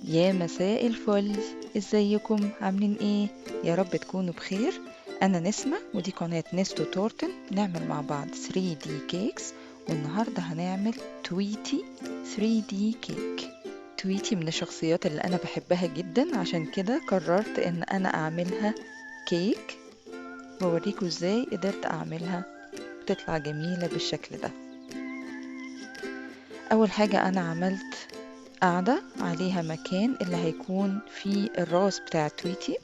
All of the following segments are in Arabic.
يا مساء الفل، ازيكم عاملين ايه؟ يا رب تكونوا بخير. انا نسمة ودي قناة نستو تورتن، نعمل مع بعض 3D كيكس. والنهاردة هنعمل تويتي 3D كيك. تويتي من الشخصيات اللي انا بحبها جدا، عشان كده قررت ان انا اعملها كيك واوريكم ازاي قدرت اعملها تطلع جميلة بالشكل ده. اول حاجة انا عملت قاعدة عليها مكان اللي هيكون فيه الراس بتاع تويتي،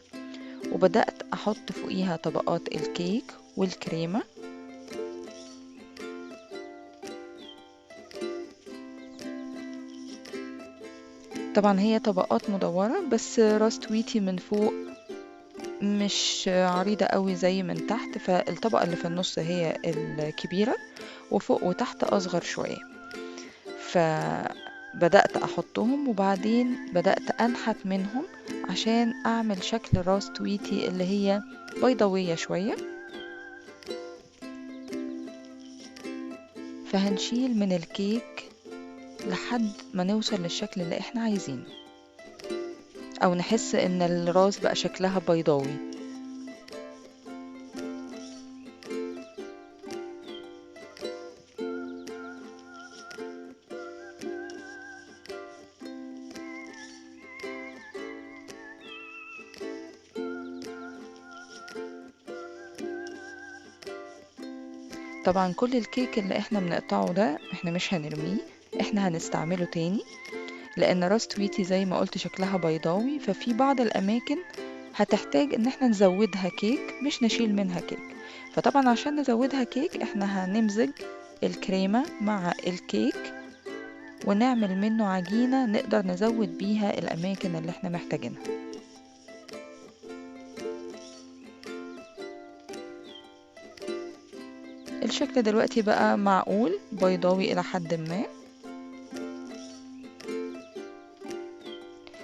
وبدأت أحط فوقيها طبقات الكيك والكريمة. طبعا هي طبقات مدورة، بس راس تويتي من فوق مش عريضة قوي زي من تحت، فالطبقة اللي في النص هي الكبيرة وفوق وتحت أصغر شوية. فبدأت أحطهم وبعدين بدأت أنحت منهم عشان أعمل شكل راس تويتي اللي هي بيضاوية شوية. فهنشيل من الكيك لحد ما نوصل للشكل اللي احنا عايزينه، او نحس ان الراس بقى شكلها بيضاوي. طبعا كل الكيك اللي احنا بنقطعه ده احنا مش هنرميه، احنا هنستعمله تاني، لان راس تويتي زي ما قلت شكلها بيضاوي، ففي بعض الاماكن هتحتاج ان احنا نزودها كيك مش نشيل منها كيك. فطبعا عشان نزودها كيك احنا هنمزج الكريمة مع الكيك ونعمل منه عجينة نقدر نزود بيها الاماكن اللي احنا محتاجينها. الشكل دلوقتي بقى معقول بيضاوي إلى حد ما.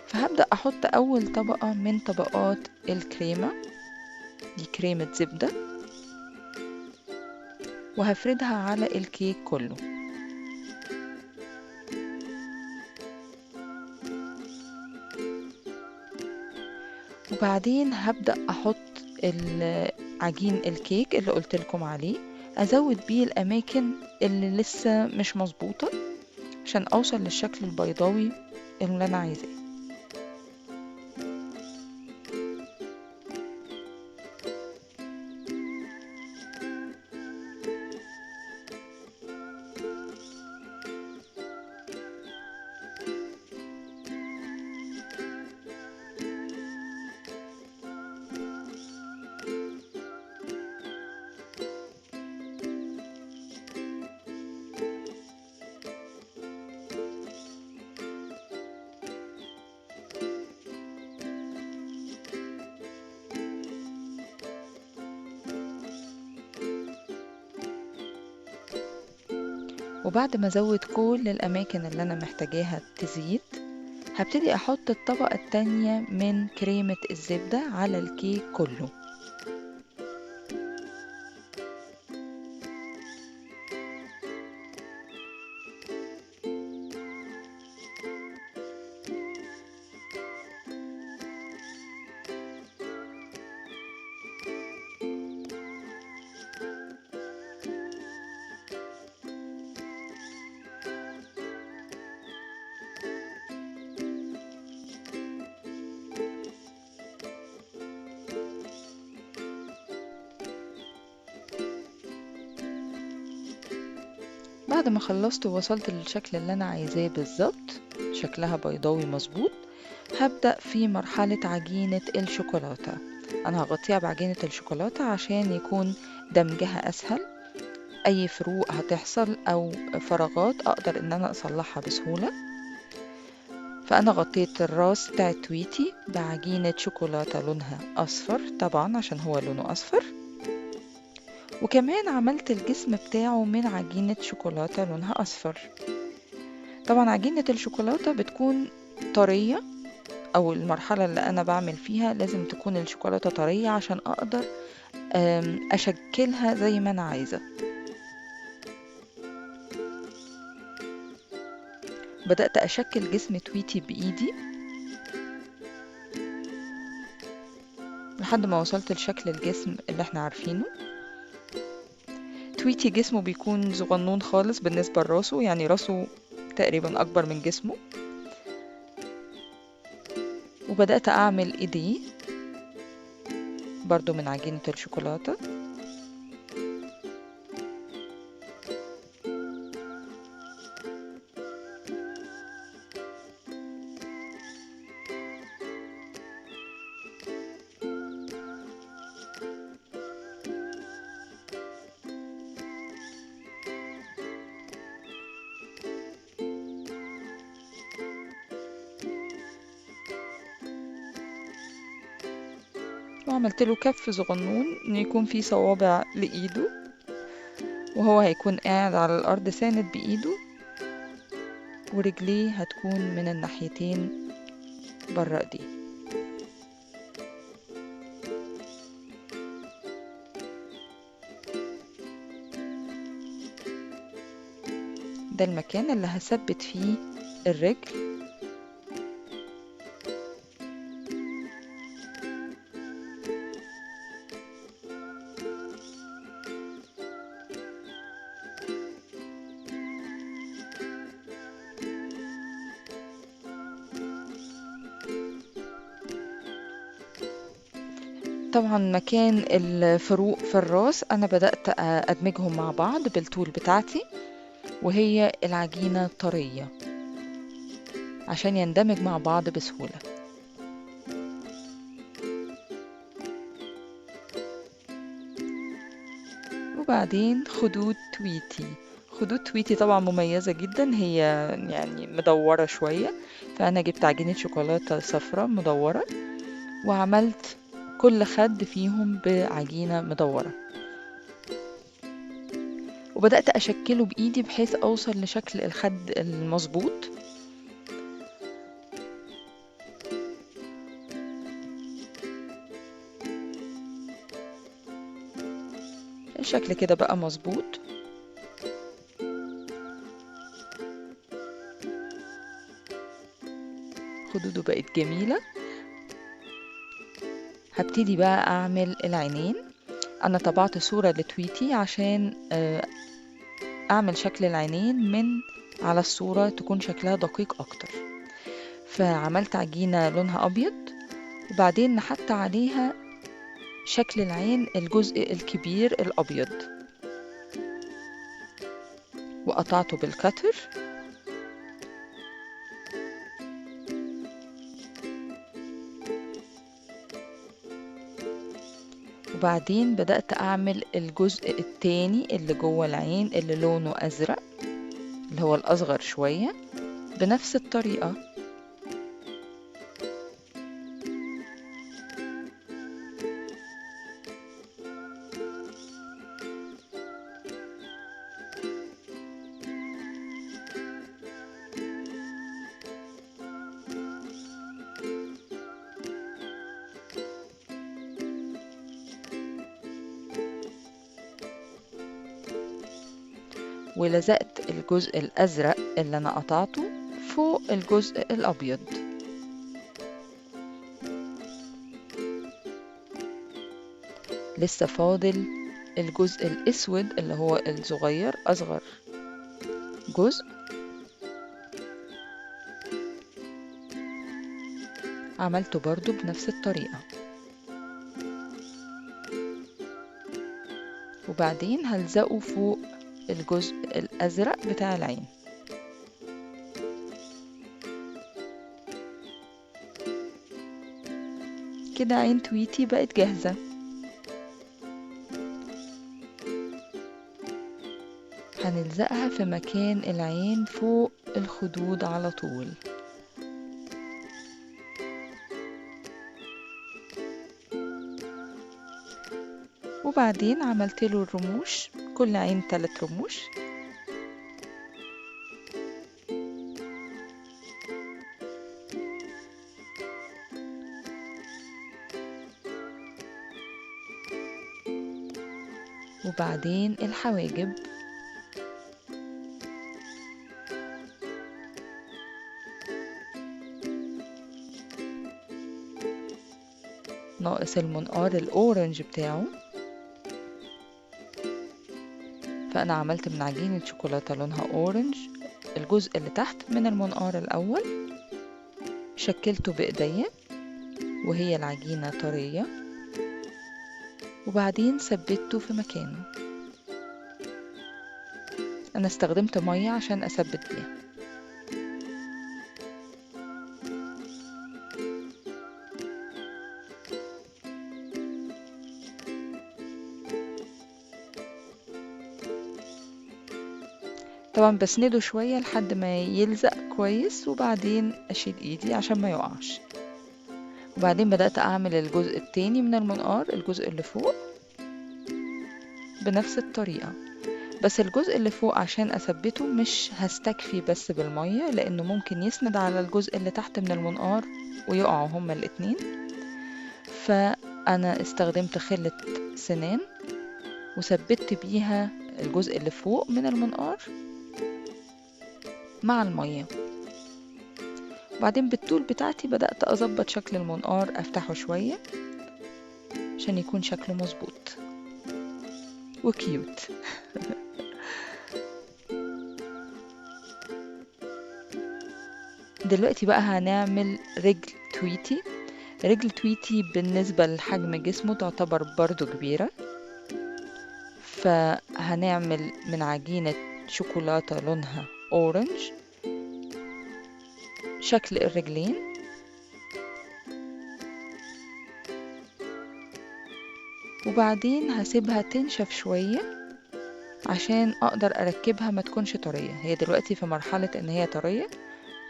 فهبدأ أحط أول طبقة من طبقات الكريمة، دي كريمة زبدة، وهفردها على الكيك كله. وبعدين هبدأ أحط عجين الكيك اللي قلتلكم عليه، أزود بيه الأماكن اللي لسه مش مظبوطة عشان أوصل للشكل البيضاوي اللي أنا عايزاه. وبعد ما ازود كل الاماكن اللي انا محتاجاها تزيد، هبتدي احط الطبقة التانية من كريمة الزبدة على الكيك كله. بعد ما خلصت ووصلت للشكل اللي انا عايزاه بالظبط، شكلها بيضاوي مظبوط، هبدأ في مرحلة عجينة الشوكولاتة. انا هغطيها بعجينة الشوكولاتة عشان يكون دمجها اسهل، اي فروق هتحصل او فراغات اقدر ان انا اصلحها بسهولة. فانا غطيت الراس بتاع تويتي بعجينة شوكولاتة لونها اصفر، طبعا عشان هو لونه اصفر، وكمان عملت الجسم بتاعه من عجينة شوكولاتة لونها أصفر. طبعا عجينة الشوكولاتة بتكون طرية، أو المرحلة اللي أنا بعمل فيها لازم تكون الشوكولاتة طرية عشان أقدر أشكلها زي ما أنا عايزة. بدأت أشكل جسم تويتي بإيدي، لحد ما وصلت لشكل الجسم اللي احنا عارفينه. تويتي جسمه بيكون صغنون خالص بالنسبة لراسه، يعني راسه تقريبا أكبر من جسمه. وبدأت أعمل إيديه برضو من عجينة الشوكولاتة. وعملت له كف صغنون إن يكون فيه صوابع لإيده، وهو هيكون قاعد على الأرض ساند بإيده، ورجليه هتكون من الناحيتين برا ايديه. ده المكان اللي هثبت فيه الرجل. طبعا مكان الفروق في الراس أنا بدأت أدمجهم مع بعض بالطول بتاعتي، وهي العجينة طرية عشان يندمج مع بعض بسهولة. وبعدين خدود تويتي. خدود تويتي طبعا مميزة جدا، هي يعني مدورة شوية، فأنا جبت عجينة شوكولاتة صفرة مدورة وعملت كل خد فيهم بعجينة مدورة، وبدأت أشكله بإيدي بحيث أوصل لشكل الخد المظبوط. الشكل كده بقى مظبوط. خدوده بقت جميلة. هبتدي بقى أعمل العينين. أنا طبعت صورة لتويتي عشان أعمل شكل العينين من على الصورة تكون شكلها دقيق أكتر. فعملت عجينة لونها أبيض، وبعدين نحت عليها شكل العين الجزء الكبير الأبيض، وقطعته بالكتر. وبعدين بدأت أعمل الجزء التاني اللي جوه العين اللي لونه أزرق، اللي هو الأصغر شوية، بنفس الطريقة. ولزقت الجزء الأزرق اللي أنا قطعته فوق الجزء الأبيض. لسه فاضل الجزء الأسود اللي هو الصغير، أصغر جزء. عملته برضو بنفس الطريقة. وبعدين هلزقه فوق الجزء الأزرق بتاع العين. كده عين تويتي بقت جاهزة. هنلزقها في مكان العين فوق الخدود على طول. وبعدين عملت له الرموش، كل عين 3 رموش. وبعدين الحواجب. ناقص المنقار الأورنج بتاعه. فأنا عملت من عجينة شوكولاتة لونها أورنج الجزء اللي تحت من المنقار الأول، شكلته بإيديا وهي العجينة طرية، وبعدين ثبته في مكانه. أنا استخدمت مية عشان أثبت بيها. طبعا بسنده شوية لحد ما يلزق كويس، وبعدين أشيل إيدي عشان ما يقعش. وبعدين بدأت أعمل الجزء التاني من المنقار، الجزء اللي فوق بنفس الطريقة، بس الجزء اللي فوق عشان أثبته مش هستكفي بس بالمية، لأنه ممكن يسند على الجزء اللي تحت من المنقار ويقعوا هما الاتنين. فأنا استخدمت خلة سنان وثبت بيها الجزء اللي فوق من المنقار مع المية. وبعدين بالطول بتاعتي بدأت أظبط شكل المنقار، أفتحه شوية عشان يكون شكله مظبوط وكيوت. دلوقتي بقى هنعمل رجل تويتي. رجل تويتي بالنسبة لحجم جسمه تعتبر برضو كبيرة، فهنعمل من عجينة شوكولاتة لونها أورنج شكل الرجلين، وبعدين هسيبها تنشف شوية عشان أقدر أركبها ما تكونش طرية. هي دلوقتي في مرحلة إن هي طرية،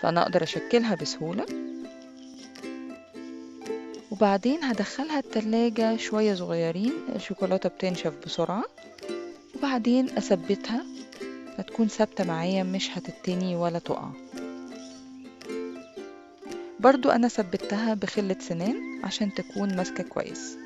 فأنا أقدر أشكلها بسهولة. وبعدين هدخلها التلاجة شوية صغيرين، الشوكولاتة بتنشف بسرعة، وبعدين أثبتها هتكون ثابتة معايا، مش هتتني ولا تقع. برضو أنا ثبتها بخلة سنان عشان تكون ماسكة كويس.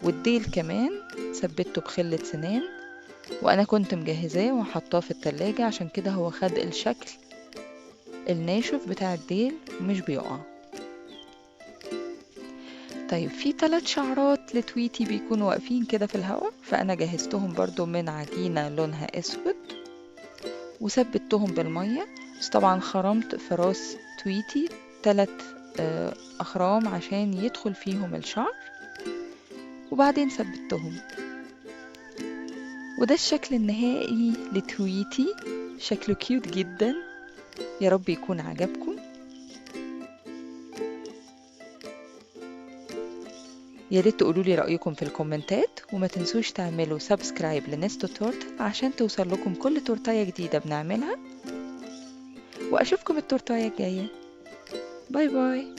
والديل كمان ثبته بخلة سنان، وأنا كنت مجهزاه وحطاه في التلاجة، عشان كده هو خد الشكل الناشف بتاع الديل ومش بيقع. طيب في 3 شعرات لتويتي بيكونوا واقفين كده في الهواء، فأنا جهزتهم برضو من عجينة لونها أسود وثبتهم بالمية. بس طبعا خرمت في راس تويتي 3 أخرام عشان يدخل فيهم الشعر، وبعدين ثبتهم. وده الشكل النهائي لتويتي، شكله كيوت جدا. يا رب يكون عجبكم. يا ريت تقولوا لي رأيكم في الكومنتات، وما تنسوش تعملوا سبسكرايب لنستو تورت عشان توصل لكم كل تورتاية جديدة بنعملها. وأشوفكم التورتاية الجاية. باي باي.